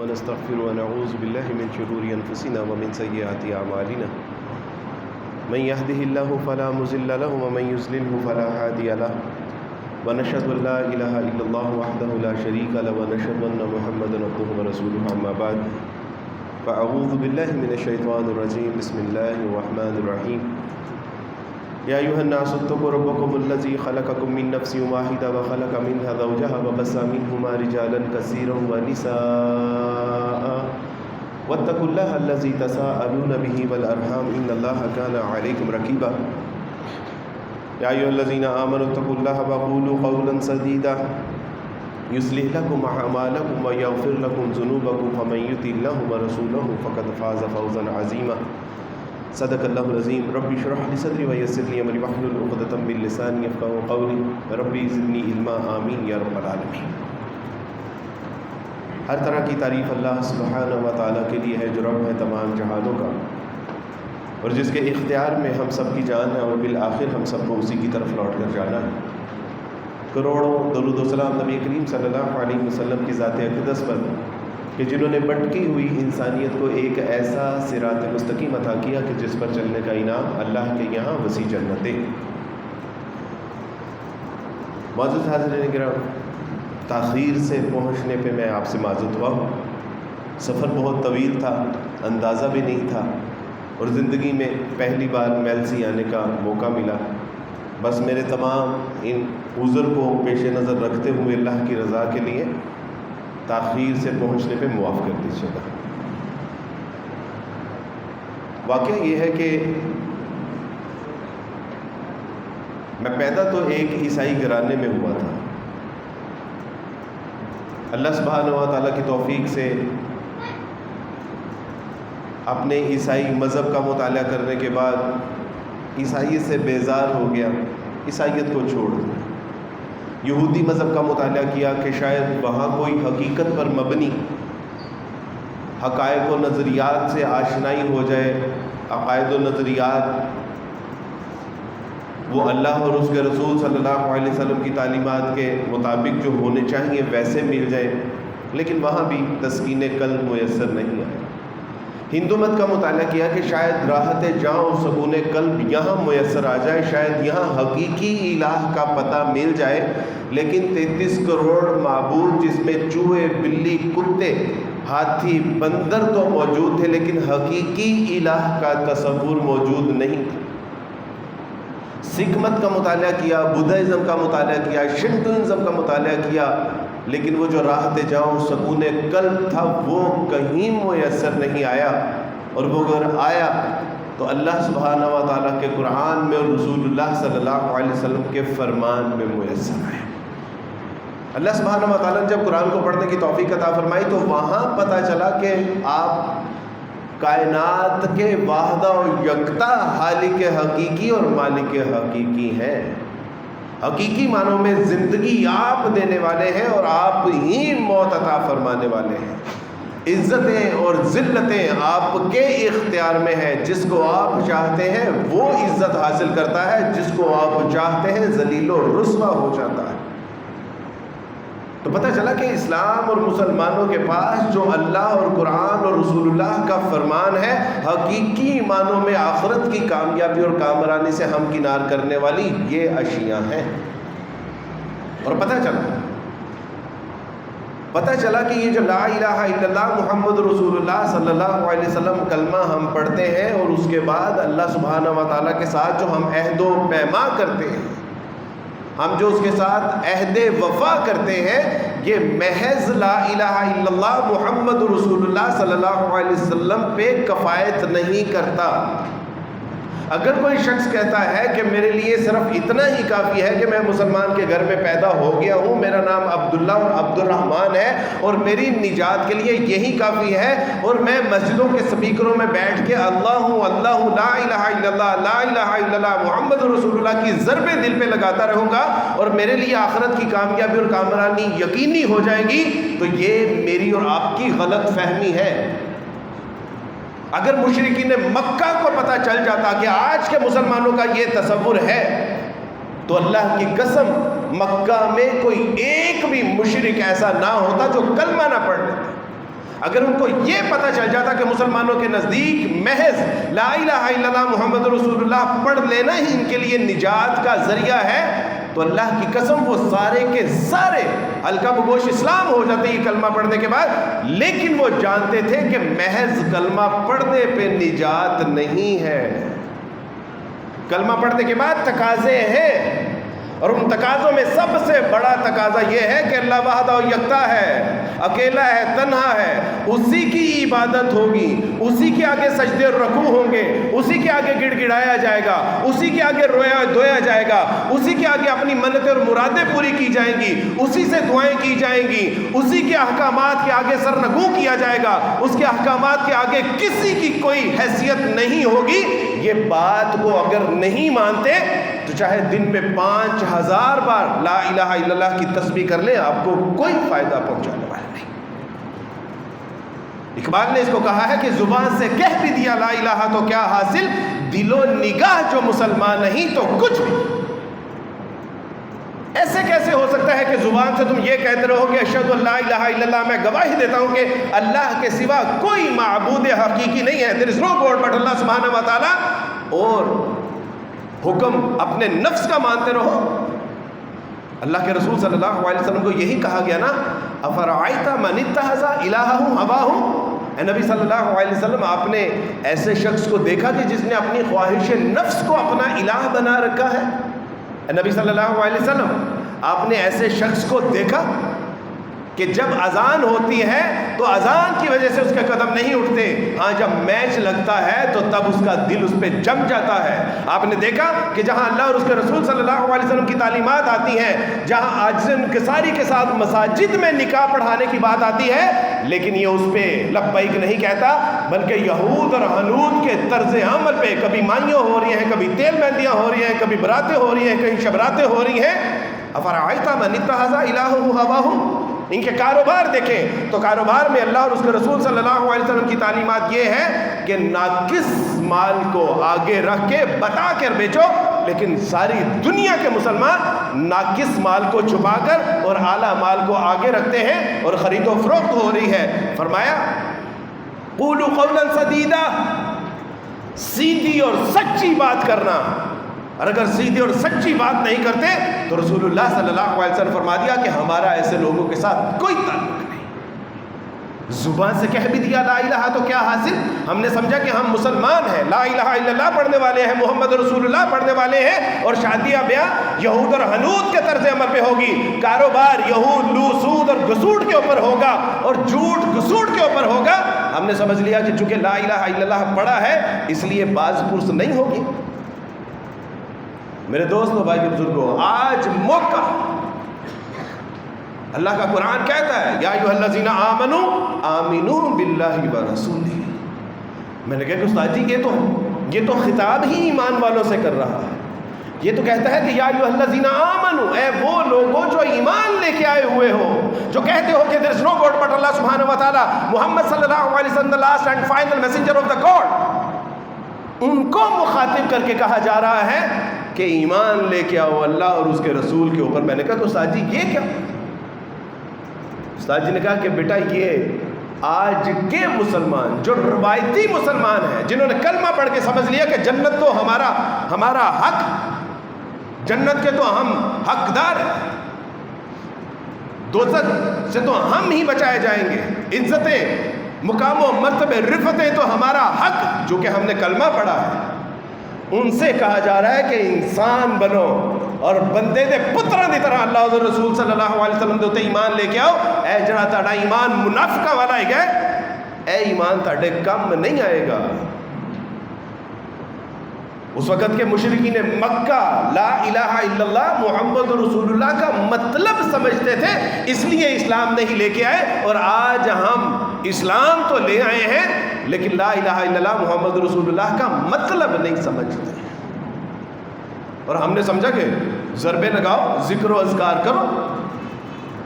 ونستغفره ونعوذ بالله من شرور أنفسنا ومن سيئات أعمالنا من يهده الله فلا مضل له ومن يضلل فلا هادي له ونشهد أن لا إله إلا الله وحده لا شريك له ونشهد أن محمدا عبده ورسوله أما بعد فأعوذ بالله من الشيطان الرجيم بسم الله الرحمن الرحيم يا أيها الناس اتقوا ربكم الذي خلقكم من نفس واحدة وخلق منها زوجها وبث منهما رجالا كثيرا ونساء واتقوا الله الذي تساءلون به والأرحام إن الله كان عليكم رقيبا يا أيها الذين آمنوا اتقوا الله وقولوا قولا سديدا يصلح لكم أعمالكم ويغفر لكم ذنوبكم ومن يطع الله ورسوله فقد فاز فوزا عظيما صدق الله العظيم ربي اشرح لي صدري ويسر لي امري واحلل عقدة من لساني يفقهوا قولي ربي زدني علما آمين یا رب العالمین۔ ہر طرح کی تعریف اللہ سبحانہ و تعالیٰ کے لیے ہے جو رب ہے تمام جہانوں کا اور جس کے اختیار میں ہم سب کی جان ہے اور بالآخر ہم سب کو اسی کی طرف لوٹ کر جانا ہے۔ کروڑوں درود و سلام نبی کریم صلی اللہ علیہ وسلم کی ذات اقدس پر کہ جنہوں نے بھٹکی ہوئی انسانیت کو ایک ایسا صراط مستقیم عطا کیا کہ جس پر چلنے کا انعام اللہ کے یہاں وسیع جنتیں۔ معزز حاضرین کرام، تاخیر سے پہنچنے پہ میں آپ سے معذرت ہوا ہوں۔ سفر بہت طویل تھا، اندازہ بھی نہیں تھا اور زندگی میں پہلی بار میلسی آنے کا موقع ملا۔ بس میرے تمام ان عذر کو پیش نظر رکھتے ہوئے اللہ کی رضا کے لیے تاخیر سے پہنچنے پہ معاف کر دیجیے گا۔ واقعہ یہ ہے کہ میں پیدا تو ایک عیسائی گھرانے میں ہوا تھا۔ اللہ سبحانہ و تعالیٰ کی توفیق سے اپنے عیسائی مذہب کا مطالعہ کرنے کے بعد عیسائیت سے بیزار ہو گیا، عیسائیت کو چھوڑ دیا۔ یہودی مذہب کا مطالعہ کیا کہ شاید وہاں کوئی حقیقت پر مبنی حقائق و نظریات سے آشنائی ہو جائے، عقائد و نظریات وہ اللہ اور اس کے رسول صلی اللہ علیہ وسلم کی تعلیمات کے مطابق جو ہونے چاہیے ویسے مل جائے، لیکن وہاں بھی تسکین قلب میسر نہیں آئے۔ ہندو مت کا مطالعہ کیا کہ شاید راحت جاں اور سکون قلب یہاں میسر آ جائے، شاید یہاں حقیقی الہ کا پتہ مل جائے، لیکن 33 کروڑ معبود جس میں چوہے، بلی، کتے، ہاتھی، بندر تو موجود تھے لیکن حقیقی الہ کا تصور موجود نہیں تھا۔ سکھ مت کا مطالعہ کیا، بدھازم کا مطالعہ کیا، شنٹوئزم کا مطالعہ کیا، لیکن وہ جو راحت جاں اور سکون قلب تھا وہ کہیں میسر نہیں آیا، اور وہ اگر آیا تو اللہ سبحانہ و تعالیٰ کے قرآن میں اور رسول اللہ صلی اللہ علیہ وسلم کے فرمان میں میسر آیا۔ اللہ سبحانہ و تعالیٰ نے جب قرآن کو پڑھنے کی توفیق عطا فرمائی تو وہاں پتہ چلا کہ آپ کائنات کے واحدہ و یکتا خالق حقیقی اور مالک حقیقی ہیں۔ حقیقی معنوں میں زندگی آپ دینے والے ہیں اور آپ ہی موت عطا فرمانے والے ہیں۔ عزتیں اور ذلتیں آپ کے اختیار میں ہیں، جس کو آپ چاہتے ہیں وہ عزت حاصل کرتا ہے، جس کو آپ چاہتے ہیں ذلیل و رسوا ہو جاتا ہے۔ تو پتہ چلا کہ اسلام اور مسلمانوں کے پاس جو اللہ اور قرآن اور رسول اللہ کا فرمان ہے حقیقی معنوں میں آخرت کی کامیابی اور کامرانی سے ہمکنار کرنے والی یہ اشیاء ہیں۔ اور پتہ چلا کہ یہ جو لا الہ الا اللہ محمد رسول اللہ صلی اللہ علیہ وسلم کلمہ ہم پڑھتے ہیں اور اس کے بعد اللہ سبحانہ و تعالیٰ کے ساتھ جو ہم عہد و پیما کرتے ہیں، ہم جو اس کے ساتھ عہد وفا کرتے ہیں، یہ محض لا الہ الا اللہ محمد رسول اللہ صلی اللہ علیہ وسلم پہ کفایت نہیں کرتا۔ اگر کوئی شخص کہتا ہے کہ میرے لیے صرف اتنا ہی کافی ہے کہ میں مسلمان کے گھر میں پیدا ہو گیا ہوں، میرا نام عبداللہ اور عبد الرحمن ہے اور میری نجات کے لیے یہی کافی ہے، اور میں مسجدوں کے سپیکروں میں بیٹھ کے اللہ اللہ لا الہ الا اللہ لا الہ الا اللہ محمد رسول اللہ کی ضربیں دل پہ لگاتا رہوں گا اور میرے لیے آخرت کی کامیابی اور کامرانی یقینی ہو جائے گی، تو یہ میری اور آپ کی غلط فہمی ہے۔ اگر مشرکین مکہ کو پتہ چل جاتا کہ آج کے مسلمانوں کا یہ تصور ہے تو اللہ کی قسم مکہ میں کوئی ایک بھی مشرک ایسا نہ ہوتا جو کلمہ نہ پڑھ لیتا۔ اگر ان کو یہ پتہ چل جاتا کہ مسلمانوں کے نزدیک محض لا الہ الا اللہ محمد رسول اللہ پڑھ لینا ہی ان کے لیے نجات کا ذریعہ ہے تو اللہ کی قسم وہ سارے کے سارے حلقہ بگوش اسلام ہو جاتے یہ کلمہ پڑھنے کے بعد. لیکن وہ جانتے تھے کہ محض کلمہ پڑھنے پہ نجات نہیں ہے. کلمہ پڑھنے کے بعد تقاضے ہیں، اور ان تقاضوں میں سب سے بڑا تقاضا یہ ہے کہ اللہ وحدہ و یکتا ہے، اکیلا ہے، تنہا ہے، اسی کی عبادت ہوگی، اسی کے آگے سجدے اور رکوع ہوں گے، اسی کے آگے گڑ گڑایا جائے گا، اسی کے آگے رویا دھویا جائے گا، اسی کے آگے اپنی منتیں اور مرادیں پوری کی جائیں گی، اسی سے دعائیں کی جائیں گی، اسی کے احکامات کے آگے سرنگوں کیا جائے گا، اس کے احکامات کے آگے کسی کی کوئی حیثیت نہیں ہوگی. یہ بات کو اگر نہیں مانتے تو چاہے دن میں 5000 بار لا الہ الا اللہ کی تسبیح کر لیں، آپ کو کوئی فائدہ پہنچانے والا نہیں. اقبال نے اس کو کہا ہے کہ زبان سے کہہ بھی دیا لا الہ تو کیا حاصل، دل و نگاہ جو مسلمان نہیں تو کچھ بھی. ایسے کیسے ہو سکتا ہے کہ زبان سے تم یہ کہتے رہو کہ اشہد ان لا الہ الا اللہ، میں گواہی دیتا ہوں کہ اللہ کے سوا کوئی معبود حقیقی نہیں ہے، there is no God but اللہ سبحانہ و تعالی، اور حکم اپنے نفس کا مانتے رہو. اللہ کے رسول صلی اللہ علیہ وسلم کو یہی کہا گیا نا، افرأیت من اتخذ الہہ ہواہ. اے نبی صلی اللہ علیہ وسلم، آپ نے ایسے شخص کو دیکھا کہ جس نے اپنی خواہش نفس کو اپنا الہ بنا رکھا ہے؟ اے نبی صلی اللہ علیہ وسلم، آپ نے ایسے شخص کو دیکھا کہ جب اذان ہوتی ہے تو اذان کی وجہ سے اس کے قدم نہیں اٹھتے، ہاں جب میچ لگتا ہے تو تب اس کا دل اس پہ جم جاتا ہے. آپ نے دیکھا کہ جہاں اللہ اور اس کے رسول صلی اللہ علیہ وسلم کی تعلیمات آتی ہیں، جہاں عاجز انکساری کے ساتھ مساجد میں نکاح پڑھانے کی بات آتی ہے، لیکن یہ اس پہ لبیک نہیں کہتا، بلکہ یہود اور حنود کے طرز عمل پہ کبھی مائیاں ہو رہی ہیں، کبھی تیل مہندیاں ہو رہی ہیں، کبھی براتیں ہو رہی ہیں، کہیں شبراتیں ہو رہی ہیں. افرأیت من اتخذ الہہ ہواہ. ان کے کاروبار دیکھیں تو کاروبار میں اللہ اور اس کے رسول صلی اللہ علیہ وسلم کی تعلیمات یہ ہے کہ ناقص مال کو آگے رکھ کے بتا کر بیچو، لیکن ساری دنیا کے مسلمان ناقص مال کو چھپا کر اور اعلیٰ مال کو آگے رکھتے ہیں اور خرید و فروخت ہو رہی ہے. فرمایا قولوا قولا سدیدا، سیدھی اور سچی بات کرنا. اور اگر سیدھی اور سچی بات نہیں کرتے تو رسول اللہ صلی اللہ علیہ وسلم فرما دیا کہ ہمارا ایسے لوگوں کے ساتھ کوئی تعلق نہیں. زبان سے کہہ بھی دیا لا الہ تو کیا حاصل، ہم نے سمجھا کہ ہم مسلمان ہیں، لا الہ الا اللہ پڑھنے والے ہیں، محمد رسول اللہ پڑھنے والے ہیں، اور شادیاں بیاہ یہود اور حنود کے طرز عمل پہ ہوگی، کاروبار یہود لو سود اور گسوٹ کے اوپر ہوگا اور جھوٹ گسوٹ کے اوپر ہوگا. ہم نے سمجھ لیا کہ چونکہ لا الہ الا اللہ پڑھا ہے اس لیے باز پرس نہیں ہوگی. میرے دوستوں، بھائی بزرگوں، آج موقع، اللہ کا قرآن کہتا ہے یا ایھا الذین آمنوا آمنوا باللہ ورسولہ. میں نے کہا کہ استاد جی یہ تو خطاب ہی ایمان والوں سے کر رہا ہے. یہ تو کہتا ہے کہ یا ایھا الذین آمنوا، اے وہ لوگوں جو ایمان لے کے آئے ہوئے ہو، جو کہتے ہو کہ there is no God but اللہ سبحانہ و تعالی، محمد صلی اللہ علیہ وسلم the last and final messenger of the God. ان کو مخاطب کر کے کہا جا رہا ہے کہ ایمان لے کے آؤ اللہ اور اس کے رسول کے اوپر. میں نے کہا کہ استاد جی یہ کیا؟ استاد جی نے کہا کہ بیٹا یہ آج کے مسلمان جو روایتی مسلمان ہیں، جنہوں نے کلمہ پڑھ کے سمجھ لیا کہ جنت تو ہمارا حق، جنت کے تو ہم حقدار ہیں، دوزخ سے تو ہم ہی بچائے جائیں گے، عزتیں، مقام و مرتبے، رفتیں تو ہمارا حق، جو کہ ہم نے کلمہ پڑھا ہے. ان سے کہا جا رہا ہے کہ انسان بنو اور بندے دے پتروں دی طرح اللہ اور رسول صلی اللہ علیہ وسلم دے ایمان لے کے آؤ. اے جڑا تہاڈا ایمان منافقہ والا ہے، اے ایمان تہاڈے کم نہیں آئے گا. اس وقت کے مشرکین مکہ لا الہ الا اللہ محمد رسول اللہ کا مطلب سمجھتے تھے، اس لیے اسلام نہیں لے کے آئے. اور آج ہم اسلام تو لے آئے ہیں لیکن لا الہ الا اللہ محمد رسول اللہ کا مطلب نہیں سمجھتے. اور ہم نے سمجھا کہ ضربے لگاؤ، ذکر و اذکار کرو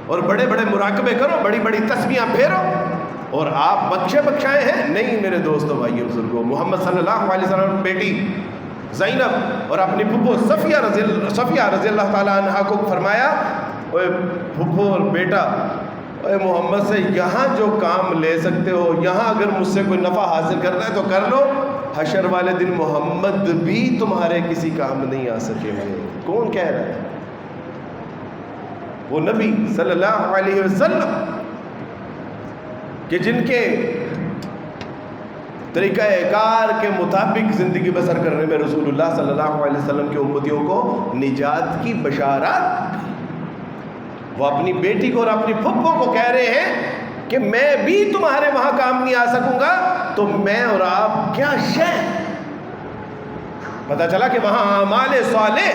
اور بڑے بڑے مراقبے کرو، بڑی بڑی تسبیحاں پھیرو اور آپ بخشے بخشائے ہیں. نہیں میرے دوستوں، بھائیو، بزرگوں، محمد صلی اللہ علیہ وسلم بیٹی زینب اور اپنی پھپھو صفیہ رضی اللہ تعالیٰ عنہ کو فرمایا، اوے پھپھو اور بیٹا اے محمد سے یہاں جو کام لے سکتے ہو، یہاں اگر مجھ سے کوئی نفع حاصل کرنا ہے تو کر لو، حشر والے دن محمد بھی تمہارے کسی کام نہیں آ سکے گے۔ کون کہہ رہا ہے؟ وہ نبی صلی اللہ علیہ وسلم کہ جن کے طریقہ کار کے مطابق زندگی بسر کرنے میں رسول اللہ صلی اللہ علیہ وسلم کے امتیوں کو نجات کی بشارت، وہ اپنی بیٹی کو اور اپنی پھپھو کو کہہ رہے ہیں کہ میں بھی تمہارے وہاں کام نہیں آ سکوں گا، تو میں اور آپ کیا شے۔ پتہ چلا کہ وہاں اعمال صالح،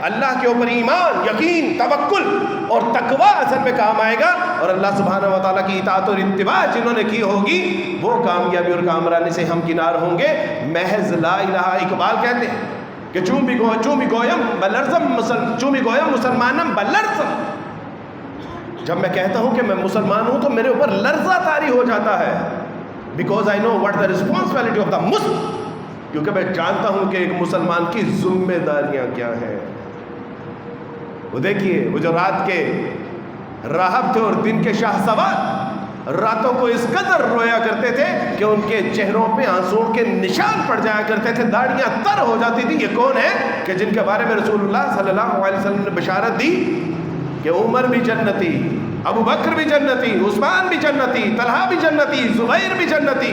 اللہ کے اوپر ایمان، یقین، توکل اور تقوی اصل میں کام آئے گا، اور اللہ سبحانہ و تعالیٰ کی اطاعت اور اتباع جنہوں نے کی ہوگی وہ کامیابی اور کامرانی سے ہمکنار ہوں گے۔ محض لا الہ، اقبال کہتے ہیں کہ چومی گویم مسلمانم بلرزم، جب میں کہتا ہوں کہ میں مسلمان ہوں تو میرے اوپر لرزہ طاری ہو جاتا ہے، because I know what the responsibility of the Muslim, کیونکہ میں جانتا ہوں کہ ایک مسلمان کی ذمہ داریاں کیا ہیں۔ وہ دیکھیے، وہ جو رات کے راہب تھے اور دن کے شاہ سوار، راتوں کو اس قدر رویا کرتے تھے کہ ان کے چہروں پہ آنسوؤں کے نشان پڑ جایا کرتے تھے، داڑیاں تر ہو جاتی تھی۔ یہ کون ہے کہ جن کے بارے میں رسول اللہ صلی اللہ علیہ وسلم نے بشارت دی کہ عمر بھی جنتی، ابو بکر بھی جنتی، عثمان بھی جنتی، طلحہ بھی جنتی، زبیر بھی جنتی،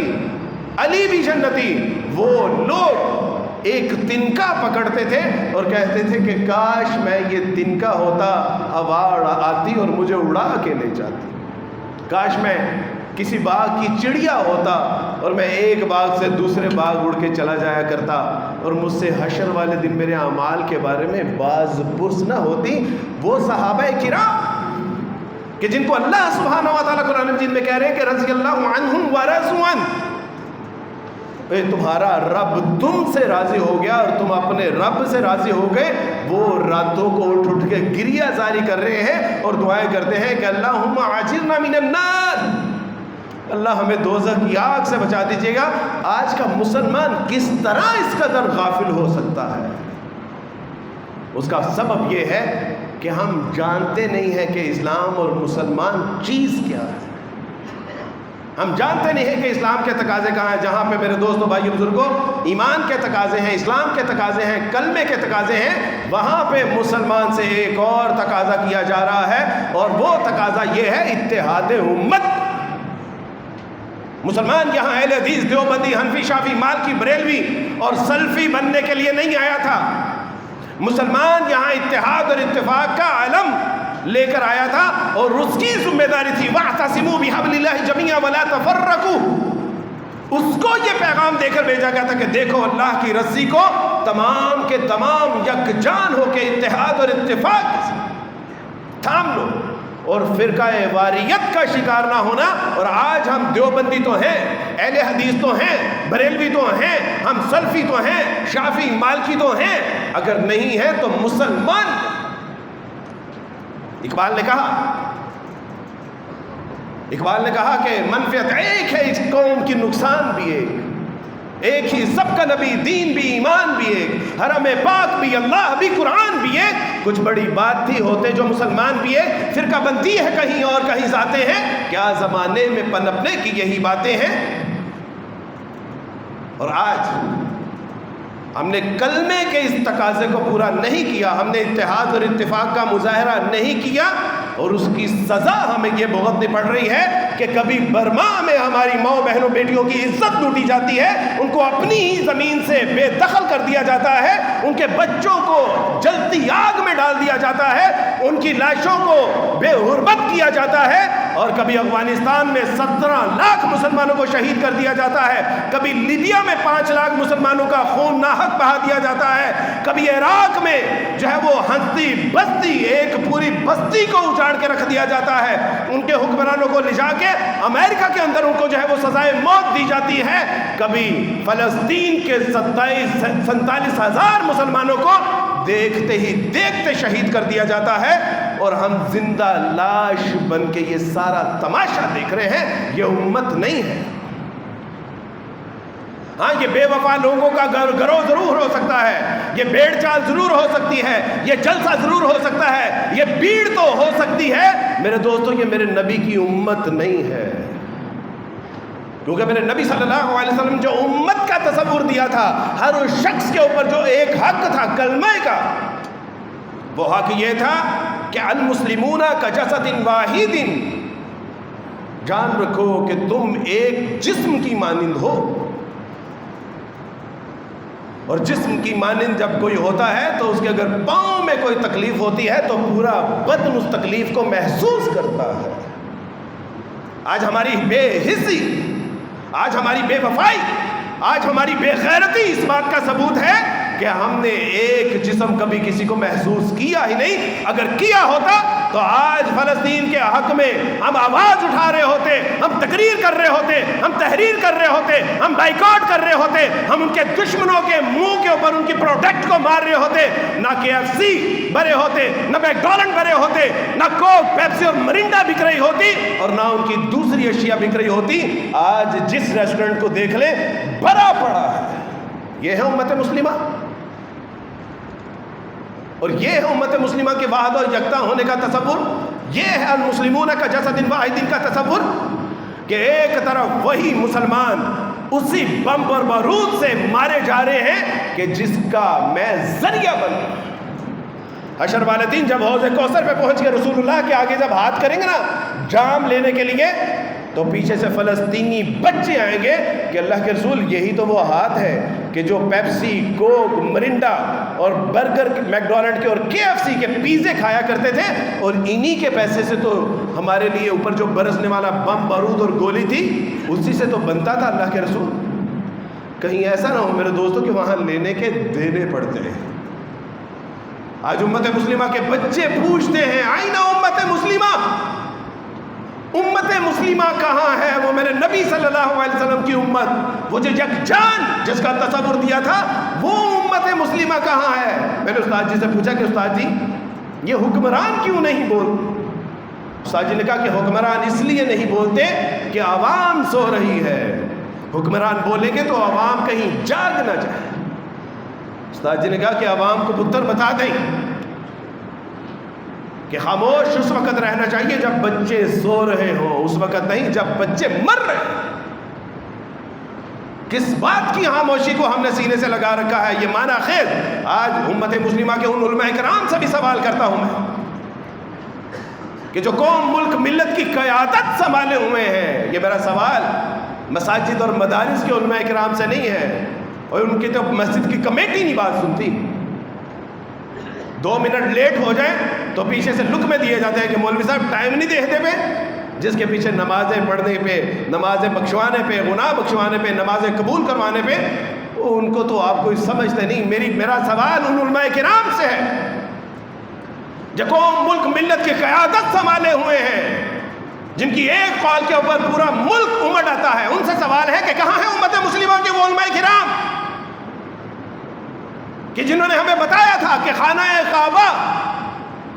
علی بھی جنتی۔ وہ لوگ ایک تنکا پکڑتے تھے اور کہتے تھے کہ کاش میں یہ تنکا ہوتا، ہوا آتی اور مجھے اڑا کے لے جاتی، کاش میں کسی باغ کی چڑیا ہوتا اور میں ایک باغ سے دوسرے باغ اڑ کے چلا جایا کرتا، اور مجھ سے حشر والے دن میرے اعمال کے بارے میں باز پرس نہ ہوتی۔ وہ صحابہ کرام کہ جن کو اللہ سبحانہ و تعالیٰ قرآن مجید میں کہہ رہے ہیں کہ رضی اللہ عنہم ورضوا عنہ، تمہارا رب تم سے راضی ہو گیا اور تم اپنے رب سے راضی ہو گئے، وہ راتوں کو اٹھ اٹھ کے گریہ زاری کر رہے ہیں اور دعائیں کرتے ہیں کہ اللہم اجرنا من النار، اللہ ہمیں دوزخ کی آگ سے بچا دیجیے گا۔ آج کا مسلمان کس طرح اس قدر غافل ہو سکتا ہے؟ اس کا سبب یہ ہے کہ ہم جانتے نہیں ہیں کہ اسلام اور مسلمان چیز کیا ہے، ہم جانتے نہیں ہیں کہ اسلام کے تقاضے کہاں ہیں۔ جہاں پہ میرے دوستوں، بھائیو، بزرگوں، ایمان کے تقاضے ہیں، اسلام کے تقاضے ہیں، کلمے کے تقاضے ہیں، وہاں پہ مسلمان سے ایک اور تقاضا کیا جا رہا ہے، اور وہ تقاضا یہ ہے اتحاد امت۔ مسلمان یہاں اہل حدیث، دیوبندی، حنفی، شافعی، مالکی، بریلوی اور سلفی بننے کے لیے نہیں آیا تھا۔ مسلمان یہاں اتحاد اور اتفاق کا علم لے کر آیا تھا، اور اس کی ذمہ داری تھی وَاعْتَصِمُوا بِحَبْلِ اللَّهِ جَمِيعًا وَلَا تَفَرَّقُوا۔ اس کو یہ پیغام دے کر بھیجا گیا تھا کہ دیکھو اللہ کی رسی کو تمام کے تمام یکجان ہو کے اتحاد اور اتفاق تھام لو اور فرقہ واریت کا شکار نہ ہونا۔ اور آج ہم دیوبندی تو ہیں، اہل حدیث تو ہیں، بریلوی تو ہیں، ہم سلفی تو ہیں، شافعی، مالکی تو ہیں، اگر نہیں ہے تو مسلمان۔ اقبال نے کہا کہ منفعت ایک ہے اس قوم کی، نقصان بھی ایک ہی، سب کا نبی، دین بھی، ایمان بھی ایک، حرم پاک بھی، اللہ بھی، قرآن بھی ایک۔ کچھ بڑی بات تھی، ہوتے جو مسلمان بھی ایک، فرقہ بندی ہے کہیں اور کہیں ذاتیں ہیں، کیا زمانے میں پنپنے کی یہی باتیں ہیں۔ اور آج ہم نے کلمے کے اس تقاضے کو پورا نہیں کیا، ہم نے اتحاد اور اتفاق کا مظاہرہ نہیں کیا، اور اس کی سزا ہمیں یہ بھگتنی پڑ رہی ہے کہ کبھی برما میں ہماری ماؤں بہنوں بیٹیوں کی عزت لوٹی جاتی ہے، ان کو اپنی ہی زمین سے بے دخل کر دیا جاتا ہے، ان کے بچوں کو جلتی آگ میں ڈال دیا جاتا ہے، ان کی لاشوں کو بے حرمت کیا جاتا ہے، اور کبھی افغانستان میں 17 لاکھ مسلمانوں کو شہید کر دیا جاتا ہے، کبھی لیبیا میں 5 لاکھ مسلمانوں کا خون ناحق بہا دیا جاتا ہے، کبھی عراق میں جو ہے وہ ہنستی بستی، ایک پوری بستی کو اجاڑ کے رکھ دیا جاتا ہے، ان کے حکمرانوں کو لے جا کے امریکہ کے اندر ان کو جو ہے وہ سزائے موت دی جاتی ہے، کبھی فلسطین کے 47,000 مسلمانوں کو دیکھتے ہی دیکھتے شہید کر دیا جاتا ہے، اور ہم زندہ لاش بن کے یہ سارا تماشا دیکھ رہے ہیں۔ یہ امت نہیں ہے۔ ہاں یہ بے وفا لوگوں کا گروہ ضرور ہو سکتا ہے، یہ بھیڑ چال ضرور ہو سکتی ہے، یہ جلسہ ضرور ہو سکتا ہے، یہ بھیڑ تو ہو سکتی ہے، میرے دوستوں یہ میرے نبی کی امت نہیں ہے. کیونکہ میرے نبی صلی اللہ علیہ وسلم جو امت کا تصور دیا تھا، ہر اس شخص کے اوپر جو ایک حق تھا کلمہ کا، وہ حق یہ تھا کہ المسلمون کجسد واحد، جان رکھو کہ تم ایک جسم کی مانند ہو، اور جسم کی مانند جب کوئی ہوتا ہے تو اس کے اگر پاؤں میں کوئی تکلیف ہوتی ہے تو پورا بدن اس تکلیف کو محسوس کرتا ہے. آج ہماری بے حسی، آج ہماری بے وفائی، آج ہماری بے غیرتی اس بات کا ثبوت ہے کہ ہم نے ایک جسم کبھی کسی کو محسوس کیا ہی نہیں. اگر کیا ہوتا تو آج فلسطین کے حق میں ہم آواز اٹھا رہے ہوتے، ہم تقریر کر رہے ہوتے، ہم تحریر کر رہے ہوتے، ہم بائیکاٹ کر رہے ہوتے، ہم ان کے دشمنوں کے منہ کے اوپر ان کی پروڈکٹ کو مار رہے ہوتے. نہ KFC بھرے ہوتے، نہ میک ڈونلڈ بھرے ہوتے، نہ کوک، پیپسی اور مرنڈا بک رہی ہوتی، اور نہ ان کی دوسری اشیاء بک رہی ہوتی. آج جس ریسٹورنٹ کو دیکھ لیں بھرا پڑا ہے. یہ ہے امت مسلمہ، اور یہ ہے امت مسلمہ کے وحدت اور یکتا ہونے کا تصور. یہ ہے المسلمون کا جسد واحد کا تصور، کہ ایک طرف وہی مسلمان اسی بم اور بارود سے مارے جا رہے ہیں کہ جس کا میں ذریعہ بن. حشر والے دن جب حوض کوثر پہ پہنچ کے رسول اللہ کے آگے جب ہاتھ کریں گے نا جام لینے کے لیے، تو پیچھے سے فلسطینی بچے آئیں گے کہ اللہ کے رسول یہی تو وہ ہاتھ ہے کہ جو پیپسی، کوک، مرنڈا اور برگر، میک ڈونلڈ کے اور KFC کے پیزے کھایا کرتے تھے، اور انہی کے پیسے سے تو ہمارے لیے اوپر جو برسنے والا بم بارود اور گولی تھی اسی سے تو بنتا تھا. اللہ کے رسول کہیں ایسا نہ ہو میرے دوستوں کہ وہاں لینے کے دینے پڑتے ہیں. آج امت مسلمہ کے بچے پوچھتے ہیں آئینہ امت مسلمہ، امت مسلمہ کہاں ہے؟ وہ میرے نبی صلی اللہ علیہ وسلم کی امت، وہ جو یکجان جس کا تصور دیا تھا، وہ امت مسلمہ کہاں ہے؟ میں نے استاد جی سے پوچھا کہ استاد جی یہ حکمران کیوں نہیں بول؟ استاد جی نے کہا کہ حکمران اس لیے نہیں بولتے کہ عوام سو رہی ہے، حکمران بولیں گے تو عوام کہیں جاگ نہ جائے. استاد جی نے کہا کہ عوام کو پتر بتا دیں کہ خاموش اس وقت رہنا چاہیے جب بچے سو رہے ہوں، اس وقت نہیں جب بچے مر رہے ہیں. کس بات کی خاموشی کو ہم نے سینے سے لگا رکھا ہے؟ یہ معنی خیز آج امت مسلمہ کے ان علماء کرام سے بھی سوال کرتا ہوں میں کہ جو قوم، ملک، ملت کی قیادت سنبھالے ہوئے ہیں. یہ میرا سوال مساجد اور مدارس کے علماء کرام سے نہیں ہے، اور ان کی تو مسجد کی کمیٹی نہیں بات سنتی. 2 منٹ لیٹ ہو جائیں تو پیچھے سے لقمے دیے جاتے ہیں کہ مولوی صاحب ٹائم نہیں دیتے پہ، جس کے پیچھے نمازیں پڑھنے پہ، نمازیں بخشوانے پہ، گناہ بخشوانے پہ، نمازیں قبول کروانے پہ، ان کو تو آپ کوئی سمجھتے نہیں. میرا سوال ان علماء کرام سے ہے جو قوم، ملک، ملت کی قیادت سنبھالے ہوئے ہیں، جن کی ایک قول کے اوپر پورا ملک امڑ آتا ہے. ان سے سوال ہے کہ کہاں ہے امت مسلمہ کے وہ علماء کرام کہ جنہوں نے ہمیں بتایا تھا کہ خانہ کعبہ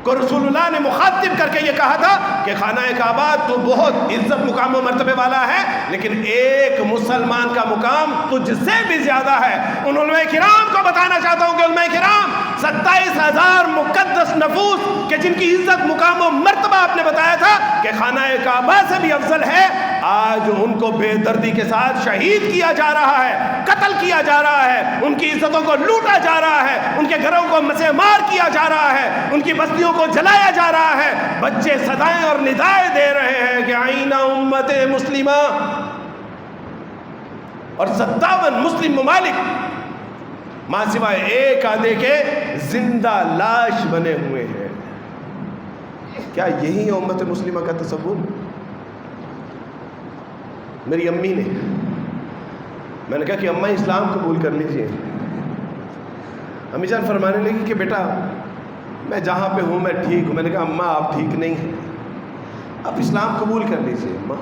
کو رسول اللہ نے مخاطب کر کے یہ کہا تھا کہ خانہ کعبہ تو بہت عزت، مقام و مرتبے والا ہے، لیکن ایک مسلمان کا مقام تجھ سے بھی زیادہ ہے. ان علماء کرام کو بتانا چاہتا ہوں کہ علماء کرام 27,000 مقدس نفوس کہ جن کی عزت، مقام و مرتبہ آپ نے بتایا تھا کہ خانہ کعبہ سے بھی افضل ہے، آج ان کو بے دردی کے ساتھ شہید کیا جا رہا ہے، قتل کیا جا رہا ہے، ان کی عزتوں کو لوٹا جا رہا ہے، ان کے گھروں کو مسے مار کیا جا رہا ہے، ان کی بستیوں کو جلایا جا رہا ہے. بچے صدائیں اور ندائیں دے رہے ہیں کہ آئینہ امت مسلمہ، اور 57 مسلم ممالک ماں سوائے ایک آدھے کے زندہ لاش بنے ہوئے ہیں. کیا یہی ہے امت مسلمہ کا تصور؟ میری امی نے، میں نے کہا کہ اماں اسلام قبول کر لیجئے. امی جان فرمانے لگی کہ بیٹا میں جہاں پہ ہوں میں ٹھیک ہوں. میں نے کہا اماں آپ ٹھیک نہیں ہیں، آپ اسلام قبول کر لیجئے اماں.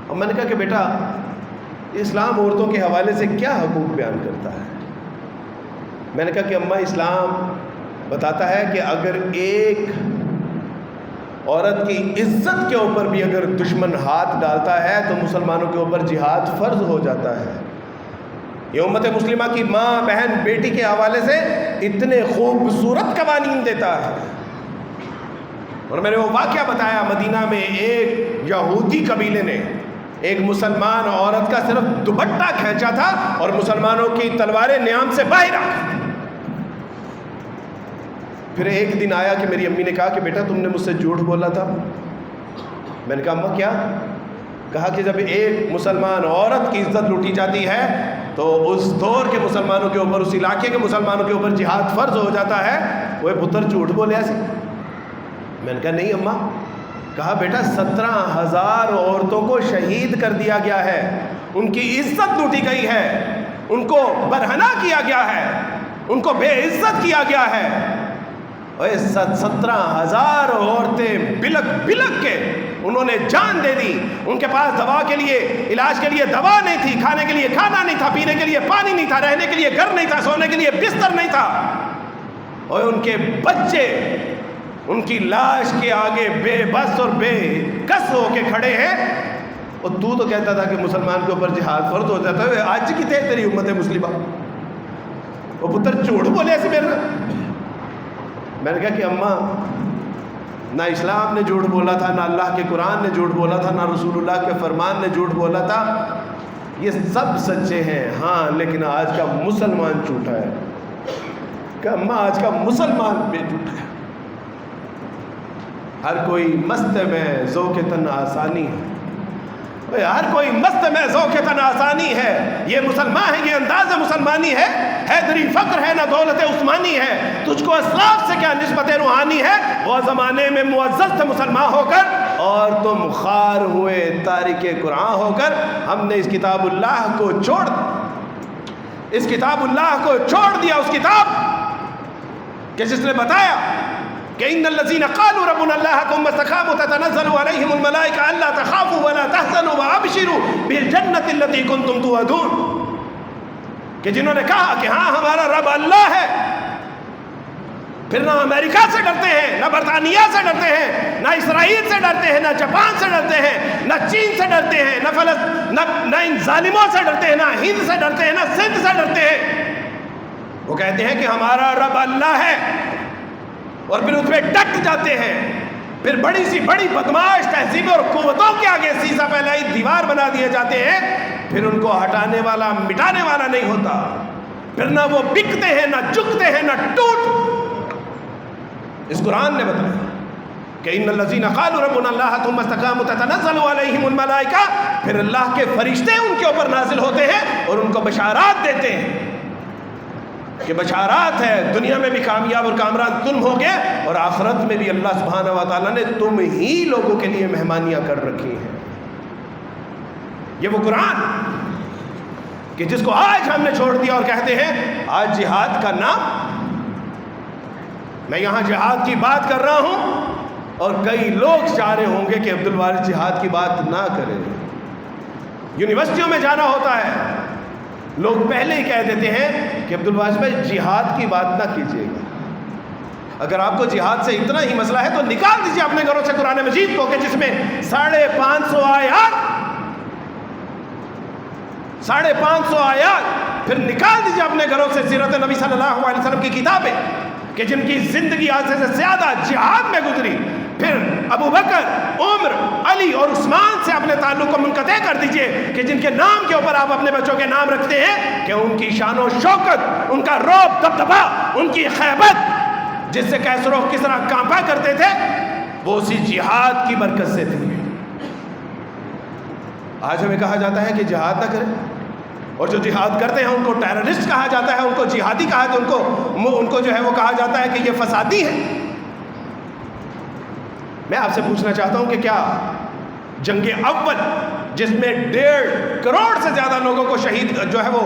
اور میں نے کہا کہ بیٹا اسلام عورتوں کے حوالے سے کیا حقوق بیان کرتا ہے؟ میں نے کہا کہ اماں اسلام بتاتا ہے کہ اگر ایک عورت کی عزت کے اوپر بھی اگر دشمن ہاتھ ڈالتا ہے تو مسلمانوں کے اوپر جہاد فرض ہو جاتا ہے۔ یہ امت مسلمہ کی ماں بہن بیٹی کے حوالے سے اتنے خوبصورت قوانین دیتا ہے۔ اور میں نے وہ واقعہ بتایا، مدینہ میں ایک یہودی قبیلے نے ایک مسلمان عورت کا صرف دوپٹہ کھینچا تھا اور مسلمانوں کی تلواریں نیام سے باہر آ گئی۔ پھر ایک دن آیا کہ میری امی نے کہا کہ بیٹا تم نے مجھ سے جھوٹ بولا تھا۔ میں نے کہا اماں کیا؟ کہا کہ جب ایک مسلمان عورت کی عزت لوٹی جاتی ہے تو اس دور کے مسلمانوں کے اوپر، اس علاقے کے مسلمانوں کے اوپر جہاد فرض ہو جاتا ہے۔ وہ پتر جھوٹ بولے ایسے؟ میں نے کہا نہیں اماں۔ کہا بیٹا 17,000 عورتوں کو شہید کر دیا گیا ہے، ان کی عزت لوٹی گئی ہے، ان کو برہنہ کیا گیا ہے، ان کو بے عزت کیا گیا ہے۔ 17,000 عورتیں بلک بلک کے انہوں نے جان دے دی۔ ان کے پاس دوا کے لیے، علاج کے لیے دوا نہیں تھی، کھانے کے لیے کھانا نہیں تھا، پینے کے لیے پانی نہیں تھا، رہنے کے لیے گھر نہیں تھا، سونے کے لیے بستر نہیں تھا، اور ان کے بچے ان کی لاش کے آگے بے بس اور بے کس ہو کے کھڑے ہیں۔ اور تو کہتا تھا کہ مسلمان کے اوپر جہاد فرض ہو جاتا ہے۔ آج کی تھے تیری امت مسلمہ، وہ پتر جھوٹ بولے ایسے میرے۔ میں نے کہا کہ اماں نہ اسلام نے جھوٹ بولا تھا، نہ اللہ کے قرآن نے جھوٹ بولا تھا، نہ رسول اللہ کے فرمان نے جھوٹ بولا تھا، یہ سب سچے ہیں، ہاں لیکن آج کا مسلمان جھوٹا ہے۔ کہ اماں آج کا مسلمان بے جھوٹا ہے۔ ہر کوئی مست میں ذوق تن آسانی ہے، ہر کوئی مست میں ذوق تن آسانی ہے۔ یہ مسلمان ہے، یہ انداز مسلمانی ہے، حیدری فقر ہے نہ دولت عثمانی ہے۔ تجھ کو اسلاف سے کیا نسبت روحانی ہے؟ وہ زمانے میں معزز تھے مسلمان ہو کر، اور تم خار ہوئے تارک قرآن ہو کر۔ ہم نے اس کتاب اللہ کو چھوڑ، اس کتاب اللہ کو چھوڑ دیا، اس کتاب کہ جس نے بتایا کہ ان الذين قالوا ربنا الله ثم استقاموا تتنزل عليهم الملائكة الا تخافوا ولا تحزنوا وابشروا بالجنة التي كنتم توعدون، کہ جنہوں نے کہا کہ ہاں ہمارا رب اللہ ہے، پھر نہ امریکہ سے ڈرتے ہیں، نہ برطانیہ سے ڈرتے ہیں، نہ اسرائیل سے ڈرتے ہیں، نہ جاپان سے ڈرتے ہیں، نہ چین سے ڈرتے ہیں، نہ ان ظالموں سے ڈرتے ہیں، نہ ہند سے ڈرتے ہیں، نہ سندھ سے ڈرتے ہیں۔ وہ کہتے ہیں کہ ہمارا رب اللہ ہے، اور پھر اس پہ ڈٹ جاتے ہیں۔ پھر بڑی سی بڑی بدماش تہذیبیں اور قوتوں کے آگے سیسا پھیلائی دیوار بنا دیے جاتے ہیں، پھر ان کو ہٹانے والا مٹانے والا نہیں ہوتا، پھر نہ وہ بکتے ہیں، نہ جھکتے ہیں، نہ ٹوٹ۔ اس قرآن نے بتایا کہ ان الذین قالوا ربنا اللہ ثم استقاموا تتنزل علیہم الملائکہ، پھر اللہ کے فرشتے ان کے اوپر نازل ہوتے ہیں اور ان کو بشارات دیتے ہیں کہ بشارات ہے، دنیا میں بھی کامیاب اور کامران تم ہوگے، اور آخرت میں بھی اللہ سبحانہ و تعالیٰ نے تم ہی لوگوں کے لیے مہمانیاں کر رکھی ہیں۔ یہ وہ قرآن کہ جس کو آج ہم نے چھوڑ دیا اور کہتے ہیں آج جہاد کا نام۔ میں یہاں جہاد کی بات کر رہا ہوں اور کئی لوگ چاہ رہے ہوں گے کہ عبدالوارث جہاد کی بات نہ کریں۔ یونیورسٹیوں میں جانا ہوتا ہے، لوگ پہلے ہی کہہ دیتے ہیں کہ عبدالوارث بھائی جہاد کی بات نہ کیجیے گا۔ اگر آپ کو جہاد سے اتنا ہی مسئلہ ہے تو نکال دیجیے اپنے گھروں سے قرآن مجید کو، کہ جس میں 550 آیات، 550 آیات، پھر نکال دیجیے اپنے گھروں سے سیرت نبی صلی اللہ علیہ وسلم کی کتابیں کہ جن کی زندگی آج سے زیادہ جہاد میں گزری۔ پھر ابو بکر، عمر، علی اور عثمان سے اپنے تعلق کو منقطع کر دیجئے کہ جن کے نام کے اوپر آپ اپنے بچوں کے نام رکھتے ہیں، کہ ان کی شان و شوکت، ان کا رعب دبدبا، ان کی خیبت جس سے کیسر و کسریٰ کانپا کرتے تھے، وہ اسی جہاد کی برکت سے تھی۔ آج ہمیں کہا جاتا ہے کہ جہاد نہ کریں، اور جو جہاد کرتے ہیں ان کو ٹیررسٹ کہا جاتا ہے، ان کو جہادی کہا جاتا ہے، ان کو جو ہے وہ کہا جاتا ہے کہ یہ فسادی ہے۔ میں آپ سے پوچھنا چاہتا ہوں کہ کیا جنگ اول جس میں 1.5 کروڑ سے زیادہ لوگوں کو شہید جو ہے وہ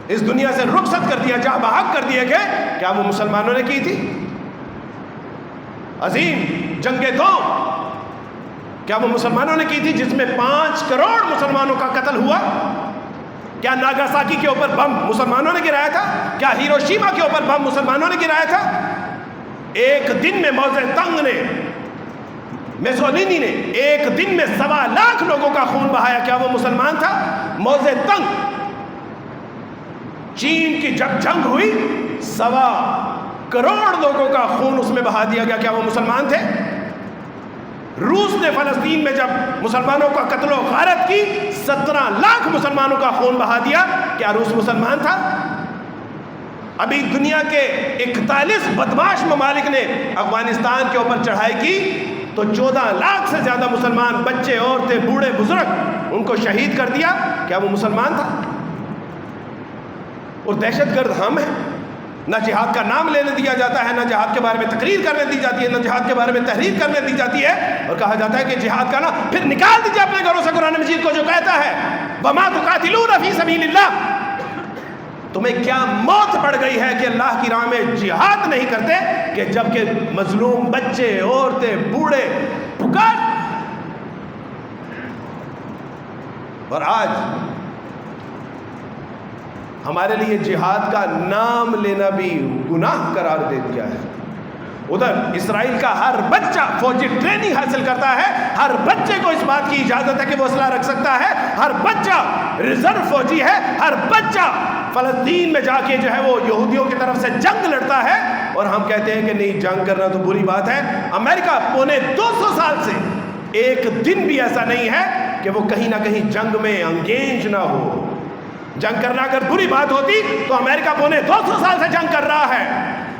اس دنیا سے رخصت کر دیا، جہاں بحق کر دیے گئے، کیا وہ مسلمانوں نے کی تھی؟ عظیم جنگ دوم کیا وہ مسلمانوں نے کی تھی جس میں 5 کروڑ مسلمانوں کا قتل ہوا؟ کیا ناگاساکی کے اوپر بم مسلمانوں نے گرایا تھا؟ کیا ہیروشیما کے اوپر بم مسلمانوں نے گرایا تھا؟ ایک دن میں موزے تنگ نے میسولینی نے ایک دن میں 1.25 لاکھ لوگوں کا خون بہایا. کیا وہ مسلمان تھا؟ موزے تنگ. چین کی جب جنگ ہوئی 1.25 کروڑ لوگوں کا خون اس میں بہا دیا گیا. کیا وہ مسلمان تھے؟ روس نے فلسطین میں جب مسلمانوں کا قتل و غارت کی 17 لاکھ مسلمانوں کا خون بہا دیا. کیا روس مسلمان تھا؟ ابھی دنیا کے 41 بدماش ممالک نے افغانستان کے اوپر چڑھائی کی تو 14 لاکھ سے زیادہ مسلمان، بچے، عورتیں، بوڑھے، بزرگ، ان کو شہید کر دیا. کیا وہ مسلمان تھا؟ اور دہشت گرد ہم ہیں. نہ جہاد کا نام لینے دیا جاتا ہے، نہ جہاد کے بارے میں تقریر کرنے دی جاتی ہے، نہ جہاد کے بارے میں تحریر کرنے دی جاتی ہے، اور کہا جاتا ہے کہ جہاد کا نام. پھر نکال دیجیے اپنے گھروں سے قرآن مجید کو جو کہتا ہے وَمَا تُقَاتِلُونَ فِي سَبِيلِ اللَّهِ. تمہیں کیا موت پڑ گئی ہے کہ اللہ کی راہ میں جہاد نہیں کرتے کہ جبکہ مظلوم بچے، عورتیں، بوڑھے پکار. اور آج ہمارے لیے جہاد کا نام لینا بھی گناہ قرار دے دیا ہے. ادھر اسرائیل کا ہر بچہ فوجی ٹریننگ حاصل کرتا ہے، ہر بچے کو اس بات کی اجازت ہے کہ وہ اسلحہ رکھ سکتا ہے، ہر بچہ ریزرو فوجی ہے، ہر بچہ فلسطین میں جا کے جو ہے وہ یہودیوں کی طرف سے جنگ لڑتا ہے. اور ہم کہتے ہیں کہ نہیں، جنگ کرنا تو بری بات ہے. امریکہ پونے 200 سال سے ایک دن بھی ایسا نہیں ہے کہ وہ کہیں نہ کہیں جنگ میں انگیج نہ ہو. جنگ کرنا اگر بری بات ہوتی تو امریکہ پونے 200 سال سے جنگ کر رہا ہے.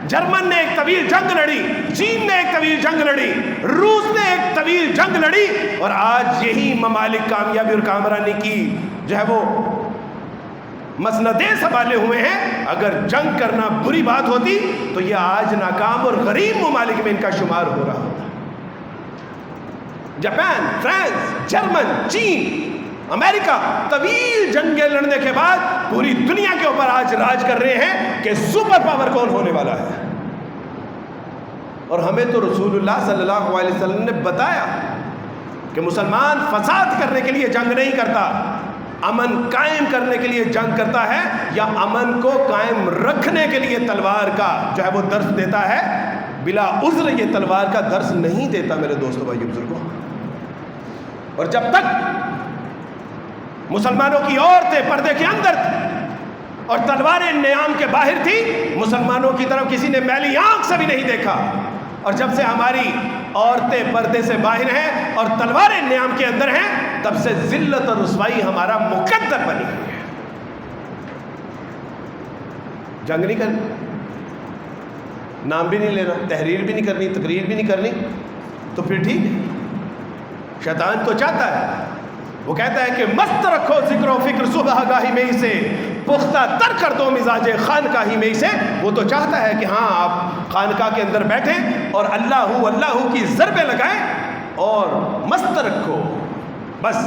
جرمن نے ایک طویل جنگ لڑی، چین نے ایک طویل جنگ لڑی، روس نے ایک طویل جنگ لڑی، اور آج یہی ممالک کامیابی اور کامرانی کی جو ہے وہ مسندیں سنبھالے ہوئے ہیں. اگر جنگ کرنا بری بات ہوتی تو یہ آج ناکام اور غریب ممالک میں ان کا شمار ہو رہا ہوتا. جاپان، فرانس، جرمن، چین، امریکہ طویل جنگیں لڑنے کے بعد پوری دنیا کے اوپر آج راج کر رہے ہیں کہ سپر پاور کون ہونے والا ہے. اور ہمیں تو رسول اللہ صلی اللہ علیہ وسلم نے بتایا کہ مسلمان فساد کرنے کے لیے جنگ نہیں کرتا، امن قائم کرنے کے لیے جنگ کرتا ہے، یا امن کو قائم رکھنے کے لیے تلوار کا جو ہے وہ درس دیتا ہے. بلا عذر یہ تلوار کا درس نہیں دیتا میرے دوستوں، بھائیو، بزرگوں. اور جب تک مسلمانوں کی عورتیں پردے کے اندر تھی اور تلواریں نیام کے باہر تھی، مسلمانوں کی طرف کسی نے میلی آنکھ سے بھی نہیں دیکھا. اور جب سے ہماری عورتیں پردے سے باہر ہیں اور تلواریں نیام کے اندر ہیں، تب سے ذلت اور رسوائی ہمارا مقدر بنی ہوئی ہے. جنگ نہیں کرنی، نام بھی نہیں لینا، تحریر بھی نہیں کرنی، تقریر بھی نہیں کرنی، تو پھر ٹھیک ہے. شیطان تو چاہتا ہے، وہ کہتا ہے کہ مست رکھو ذکر و فکر صبح گاہی میں سے، پختہ تر کر دو مزاج خانقاہی میں سے. وہ تو چاہتا ہے کہ ہاں آپ خانقاہ کے اندر بیٹھیں اور اللہ کی ضربیں لگائیں اور مست رکھو. بس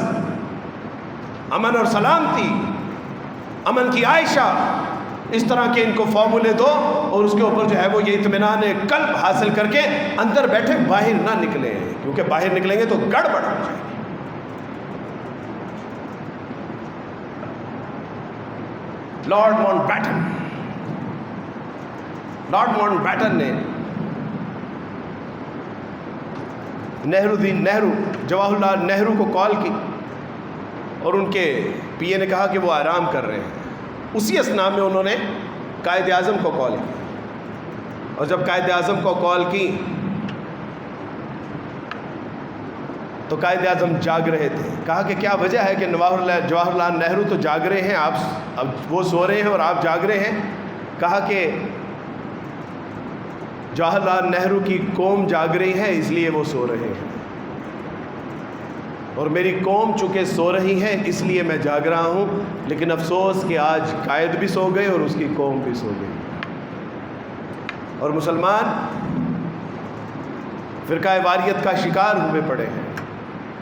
امن اور سلامتی، امن کی عائشہ، اس طرح کے ان کو فارمولے دو اور اس کے اوپر جو ہے وہ یہ اطمینان قلب حاصل کر کے اندر بیٹھے، باہر نہ نکلیں، کیونکہ باہر نکلیں گے تو گڑبڑ ہو جائے گی. لارڈ ماؤنٹ بیٹن نے نہرو جواہر لال نہرو کو کال کی اور ان کے پی اے نے کہا کہ وہ آرام کر رہے ہیں. اسی اسنا میں انہوں نے قائد اعظم کو کال کی، اور جب قائد اعظم کو کال کی تو قائد اعظم جاگ رہے تھے. کہا کہ کیا وجہ ہے کہ جواہر لال نہرو تو جاگ رہے ہیں، آپ اب وہ سو رہے ہیں اور آپ جاگ رہے ہیں. کہا کہ جواہر لال نہرو کی قوم جاگ رہی ہے اس لیے وہ سو رہے ہیں، اور میری قوم چونکہ سو رہی ہے اس لیے میں جاگ رہا ہوں. لیکن افسوس کہ آج قائد بھی سو گئے اور اس کی قوم بھی سو گئی، اور مسلمان فرقہ واریت کا شکار ہوئے پڑے ہیں.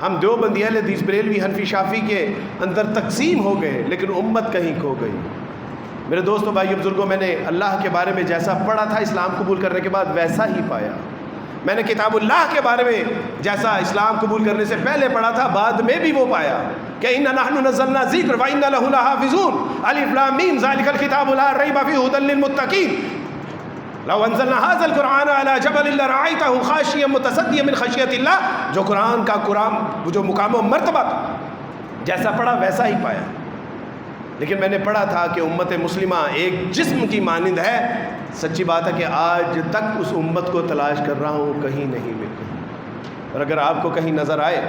ہم دیوبندی اہل حدیث بریلوی حنفی شافعی کے اندر تقسیم ہو گئے، لیکن امت کہیں کھو گئی. میرے دوستوں، بھائیو، بزرگوں، میں نے اللہ کے بارے میں جیسا پڑھا تھا اسلام قبول کرنے کے بعد ویسا ہی پایا. میں نے کتاب اللہ کے بارے میں جیسا اسلام قبول کرنے سے پہلے پڑھا تھا بعد میں بھی وہ پایا کہ اِنَّا نَحْنُ نَزَّلْنَا الذِّكْرَ وَإِنَّا لَهُ لَحَافِظُونَ. الف لام میم ذَلِكَ الْكِتَابُ لَا رَيْبَ فِيهِ هُدًى لِّلْمُتَّقِينَ. لو انزلنا هذا القرآن على جبل لرأيته خاشعا متصدعا من خشیۃ اللہ. جو قرآن کا جو مقام و مرتبہ جیسا پڑھا ویسا ہی پایا. لیکن میں نے پڑھا تھا کہ امت مسلمہ ایک جسم کی مانند ہے. سچی بات ہے کہ آج تک اس امت کو تلاش کر رہا ہوں, کہیں نہیں ملتی. اور اگر آپ کو کہیں نظر آئے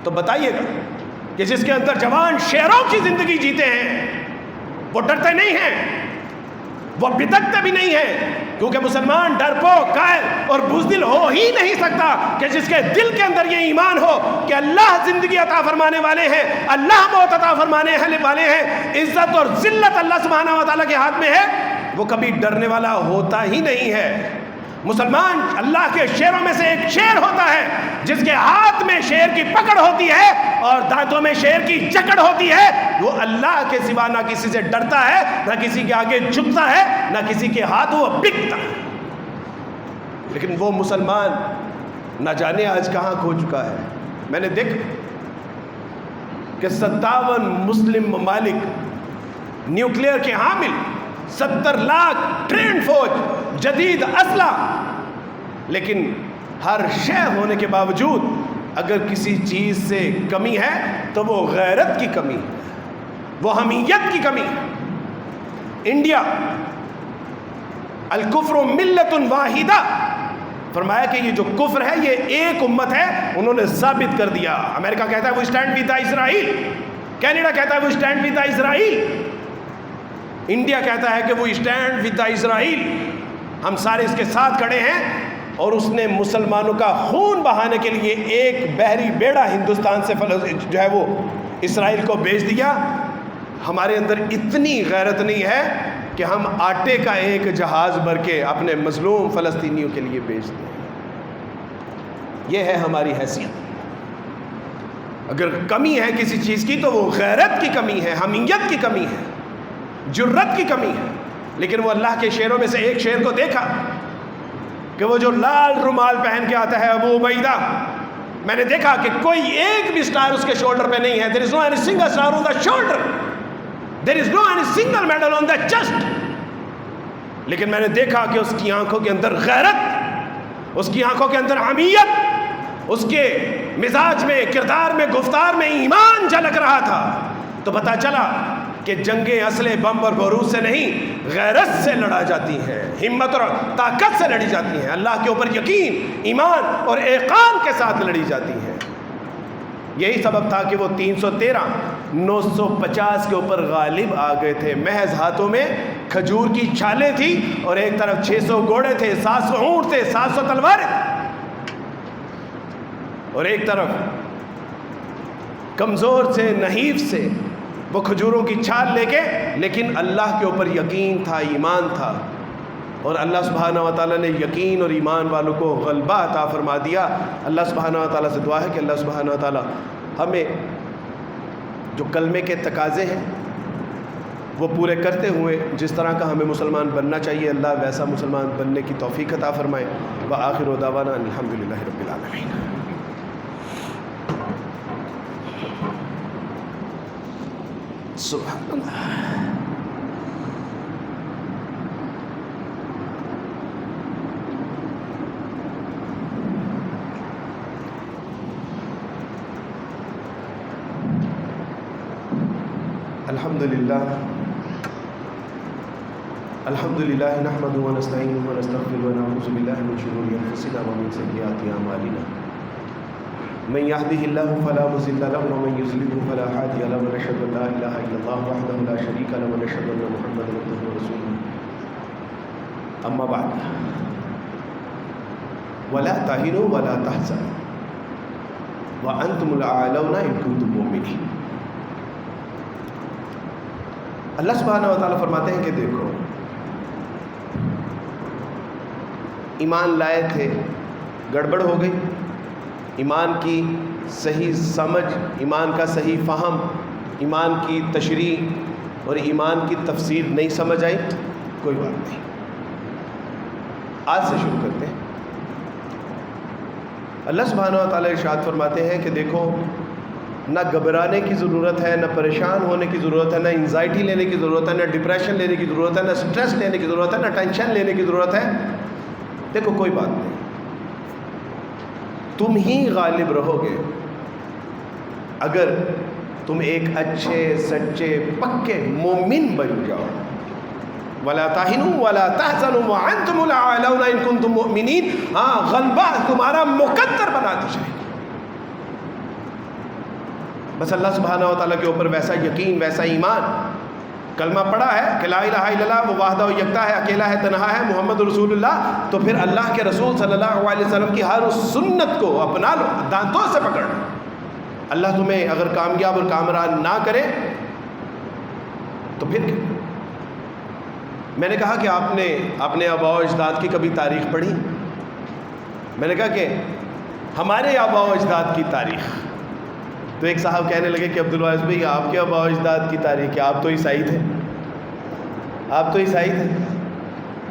تو بتائیے گا کہ جس کے اندر جوان شیروں کی زندگی جیتے ہیں, وہ ڈرتے نہیں ہیں, وہ بدکتے بھی نہیں ہیں, کیونکہ مسلمان ڈرپوک, قائل اور بزدل ہو ہی نہیں سکتا کہ جس کے دل کے اندر یہ ایمان ہو کہ اللہ زندگی عطا فرمانے والے ہیں, اللہ موت عطا فرمانے والے ہیں, عزت اور ذلت اللہ سبحانہ و تعالیٰ کے ہاتھ میں ہے, وہ کبھی ڈرنے والا ہوتا ہی نہیں ہے. مسلمان اللہ کے شیروں میں سے ایک شیر ہوتا ہے جس کے ہاتھ میں شیر کی پکڑ ہوتی ہے اور دانتوں میں شیر کی جکڑ ہوتی ہے. وہ اللہ کے سوا نہ کسی سے ڈرتا ہے, نہ کسی کے آگے جھکتا ہے, نہ کسی کے ہاتھ وہ بکتا ہے. لیکن وہ مسلمان نہ جانے آج کہاں کھو چکا ہے. میں نے دیکھا کہ 57 مسلم ممالک نیوکلیئر کے حامل, 70 لاکھ ٹرینڈ فوج, جدید اسلحہ, لیکن ہر شے ہونے کے باوجود اگر کسی چیز سے کمی ہے تو وہ غیرت کی کمی ہے, وہ حمیت کی کمی ہے. انڈیا الکفر ملت واحدہ, فرمایا کہ یہ جو کفر ہے یہ ایک امت ہے. انہوں نے ثابت کر دیا. امریکہ کہتا ہے وہ اسٹینڈ ود اسرائیل, کینیڈا کہتا ہے وہ اسٹینڈ ود اسرائیل, انڈیا کہتا ہے کہ وہ اسٹینڈ ود اسرائیل, ہم سارے اس کے ساتھ کھڑے ہیں. اور اس نے مسلمانوں کا خون بہانے کے لیے ایک بحری بیڑا ہندوستان سے جو ہے وہ اسرائیل کو بھیج دیا. ہمارے اندر اتنی غیرت نہیں ہے کہ ہم آٹے کا ایک جہاز بھر کے اپنے مظلوم فلسطینیوں کے لیے بھیج دیں. یہ ہے ہماری حیثیت. اگر کمی ہے کسی چیز کی تو وہ غیرت کی کمی ہے, حمیت کی کمی ہے, جرت کی کمی ہے. لیکن وہ اللہ کے شیروں میں سے ایک شیر کو دیکھا کہ وہ جو لال رومال پہن کے آتا ہے ابو عبیدہ, میں نے دیکھا کہ کوئی ایک بھی سٹار اس کے شولڈر پہ نہیں ہے. There is no any single star on the shoulder. There is no any single medal on the chest. لیکن میں نے دیکھا کہ اس کی آنکھوں کے اندر غیرت, اس کی آنکھوں کے اندر حمیت, اس کے مزاج میں, کردار میں, گفتار میں ایمان جھلک رہا تھا. تو پتہ چلا کہ جنگیں اسلحے, بم اور بارود سے نہیں, غیرت سے لڑا جاتی ہیں, ہمت اور طاقت سے لڑی جاتی ہیں, اللہ کے اوپر یقین, ایمان اور ایقان کے ساتھ لڑی جاتی ہیں. یہی سبب تھا کہ وہ 313 950 کے اوپر غالب آ گئے تھے. محض ہاتھوں میں کھجور کی چھالیں تھی اور ایک طرف 600 گھوڑے تھے, 700 اونٹ تھے, 700 تلواریں, اور ایک طرف کمزور سے, نحیف سے وہ کھجوروں کی چھال لے کے, لیکن اللہ کے اوپر یقین تھا, ایمان تھا. اور اللہ سبحانہ و تعالیٰ نے یقین اور ایمان والوں کو غلبہ عطا فرما دیا. اللہ سبحانہ و تعالیٰ سے دعا ہے کہ اللہ سبحانہ و تعالیٰ ہمیں جو کلمے کے تقاضے ہیں وہ پورے کرتے ہوئے جس طرح کا ہمیں مسلمان بننا چاہیے, اللہ ویسا مسلمان بننے کی توفیق عطا فرمائے. وآخر دعوانا الحمدللہ رب العالمین. سبحان اللہ. الحمدللہ نحمده ونستعینه ونستغفره ونعوذ باللہ من شرور انفسنا ومن سیئات اعمالنا. من يهده الله فلا مضل له ومن يضلل فلا هادي له ونشهد ان لا اله الا الله وحده لا شريك له ونشهد ان محمدا عبده ورسوله. اما بعد ولا تهنوا ولا تحزنوا وانتم الاعلون ان كنتم مؤمنين. اللہ سبحانہ و تعالیٰ فرماتے ہیں کہ دیکھو, ایمان لائے تھے, گڑبڑ ہو گئی, ایمان کی صحیح سمجھ, ایمان کا صحیح فہم, ایمان کی تشریح اور ایمان کی تفسیر نہیں سمجھ آئی, کوئی بات نہیں, آج سے شروع کرتے ہیں. اللہ سبحانہ و تعالیٰ ارشاد فرماتے ہیں کہ دیکھو نہ گھبرانے کی ضرورت ہے، نہ پریشان ہونے کی ضرورت ہے، نہ انزائٹی لینے کی ضرورت ہے، نہ ڈپریشن لینے کی ضرورت ہے، نہ سٹریس لینے کی ضرورت ہے، نہ ٹینشن لینے کی ضرورت ہے۔ دیکھو کوئی بات نہیں، تم ہی غالب رہو گے اگر تم ایک اچھے سچے پکے مومن بن جاؤ۔ وَلَا تَهِنُوا وَلَا تَحْزَنُوا وَأَنْتُمُ الْأَعْلَوْنَ إِن كُنتُم مُؤْمِنِينَ۔ ہاں غلبہ تمہارا مقدر بنا دی جائے گی، بس اللہ سبحانہ و تعالیٰ کے اوپر ویسا یقین، ویسا ایمان۔ کلمہ پڑھا ہے کہ لا الہ الا اللہ، وہ واحدہ و یکتا ہے، اکیلا ہے، تنہا ہے، محمد رسول اللہ، تو پھر اللہ کے رسول صلی اللہ علیہ وسلم کی ہر اس سنت کو اپنا لو، دانتوں سے پکڑ لو۔ اللہ تمہیں اگر کامیاب اور کامران نہ کرے تو پھر کیا؟ میں نے کہا کہ آپ نے اپنے آباء و اجداد کی کبھی تاریخ پڑھی؟ میں نے کہا کہ ہمارے آباء و اجداد کی تاریخ، تو ایک صاحب کہنے لگے کہ عبدالواعظ بھائی آپ کے آباء و اجداد کی تاریخ کیا؟ آپ تو عیسائی تھے، آپ تو عیسائی تھے۔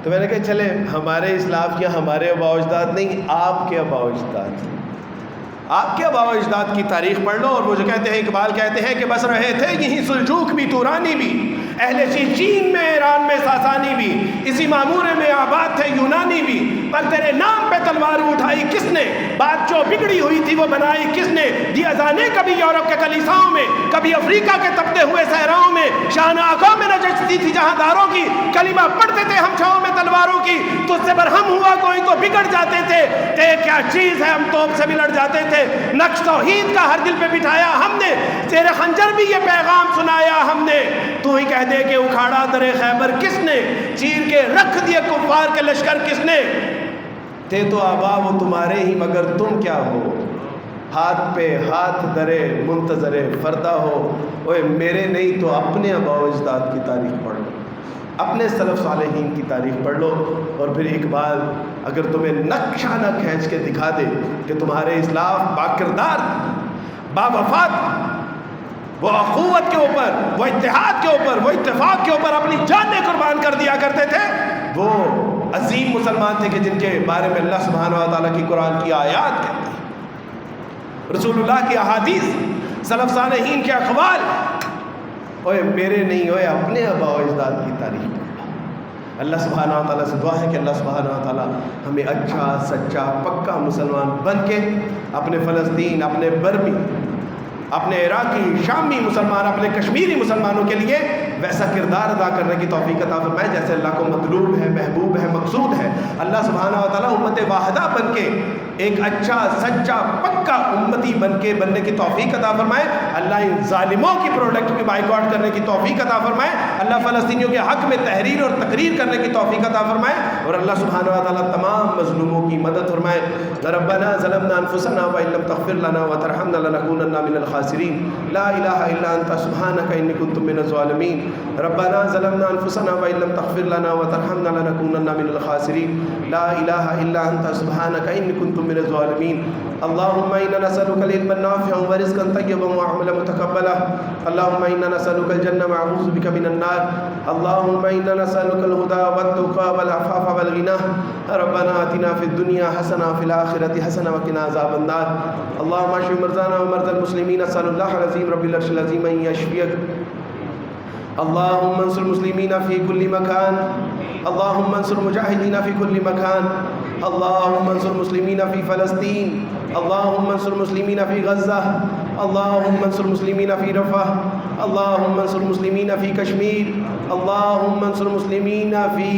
تو میں نے کہا چلے ہمارے اسلاف کیا ہمارے آباء و اجداد نہیں، آپ کے آباء و اجداد، آپ کے آباء و اجداد کی تاریخ پڑھ لو۔ اور وہ جو کہتے ہیں، اقبال کہتے ہیں کہ بس رہے تھے یہی سلجوق بھی، تورانی بھی، اہل چین میں، ایران میں ساسانی بھی، اسی معمورے میں آباد تھے یونانی بھی، پر تیرے نام پہ تلوار اٹھائی کس نے؟ بات جو بگڑی ہوئی تھی وہ بنائی کس نے؟ دی اذانیں کبھی یورپ کے کلیساؤں میں، کبھی افریقہ کے تپتے ہوئے صحراؤں میں، شان آنکھوں میں نجستی تھی جہاں داروں کی، کلمہ پڑھتے تھے ہم چھاؤں میں تلواروں کی، تجھ سے برہم ہوا کوئی تو بگڑ جاتے تھے، کیا چیز ہے ہم توپ سے بھی لڑ جاتے تھے، نقش توحید کا ہر دل پہ بٹھایا ہم نے، تیرے خنجر بھی یہ پیغام سنایا ہم نے، تو ہی کہہ دے کہ اکھاڑا در خیبر کس نے، چیر کے رکھ دیے کفار کے لشکر کس نے؟ تھے تو آبا وہ تمہارے ہی مگر تم کیا ہو، ہاتھ پہ ہاتھ درے منتظر فردہ ہو۔ اوے میرے نہیں تو اپنے آباء و اجداد کی تاریخ پڑھ لو، اپنے سلف صالحین کی تاریخ پڑھ لو، اور پھر اقبال اگر تمہیں نقشہ نہ کھینچ کے دکھا دے کہ تمہارے اسلاف باکردار، باوفات، وہ اخوت کے اوپر، وہ اتحاد کے اوپر، وہ اتفاق کے اوپر اپنی جانیں قربان کر دیا کرتے تھے، وہ عظیم مسلمان تھے کہ جن کے بارے میں اللہ سبحانہ و تعالیٰ کی قرآن کی آیات کہتے ہیں، رسول اللہ کی احادیث، سلف صالحین کے اقوال۔ اوے میرے نہیں، اوے اپنے آباء و اجداد کی تاریخ پڑھ لو۔ اللہ سبحانہ و تعالیٰ سے دعا ہے کہ اللہ سبحانہ و تعالیٰ ہمیں اچھا سچا پکا مسلمان بن کے اپنے فلسطین، اپنے برمی، اپنے عراقی، شامی مسلمان، اپنے کشمیری مسلمانوں کے لیے ویسا کردار ادا کرنے کی توفیق عطا فرمائے جیسے اللہ کو مطلوب ہے، محبوب ہے، مقصود ہے۔ اللہ سبحانہ و تعالیٰ امت واحدہ بن کے ایک اچھا سچا پکا امتی بننے کی توفیق عطا فرمائے۔ اللہ ان ظالموں کی پروڈکٹ کی بائیکاٹ کرنے کی توفیق عطا فرمائے۔ اللہ فلسطینیوں کے حق میں تحریر اور تقریر کرنے کی توفیق عطا فرمائے، اور اللہ سبحانہ و تعالیٰ تمام مظلوموں کی مدد فرمائے۔ ربنا ظلمنا انفسنا وان لم تغفر لنا وترحمنا لنكونن من الخاسرین، لا الہ الا انت سبحانک انی کنت من الظالمین۔ ربنا ظلمنا انفسنا وان لم تغفر لنا وترحمنا لنكونن من الخاسرین، لا الہ الا انت سبحانک انی کنت من الظالمین۔ اللهم انا نسألك العلم النافع ورزقا طيبا وعملا متقبلا، اللهم انا نسألك الجنة ونعوذ بك من النار، اللهم انا نسألك الهدى والتقى والعفاف والغنى، ربنا آتنا في الدنيا حسنة وفي الآخرة حسنة وقنا عذاب النار۔ اللهم اشف مرضانا ومرضى المسلمين، اسأل الله العظيم رب العرش العظيم ان يشفيك۔ اللهم انصر المسلمين في كل مكان، اللهم انصر المجاهدين في كل مكان، اللهم انصر المسلمين في فلسطين، اللهم انصر المسلمين في غزة، اللهم انصر المسلمين في رفح، اللهم انصر المسلمين في كشمير، اللهم انصر المسلمين في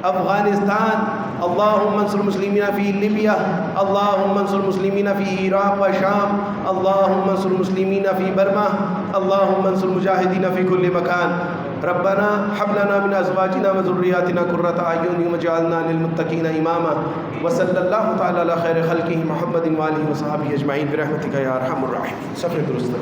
افغانستان، اللهم انصر المسلمين في ليبيا، اللهم انصر المسلمين في عراق وشام، اللهم انصر المسلمين في برما، اللهم انصر المجاهدين في كل مكان۔ ربنا هب لنا من ازواجنا وذرياتنا قرة اعين واجعلنا للمتقين اماما، وصلى الله تعالى على خير خلقه محمد وآله وصحبه اجمعين برحمتك يا ارحم الراحمين۔ صفحہ درست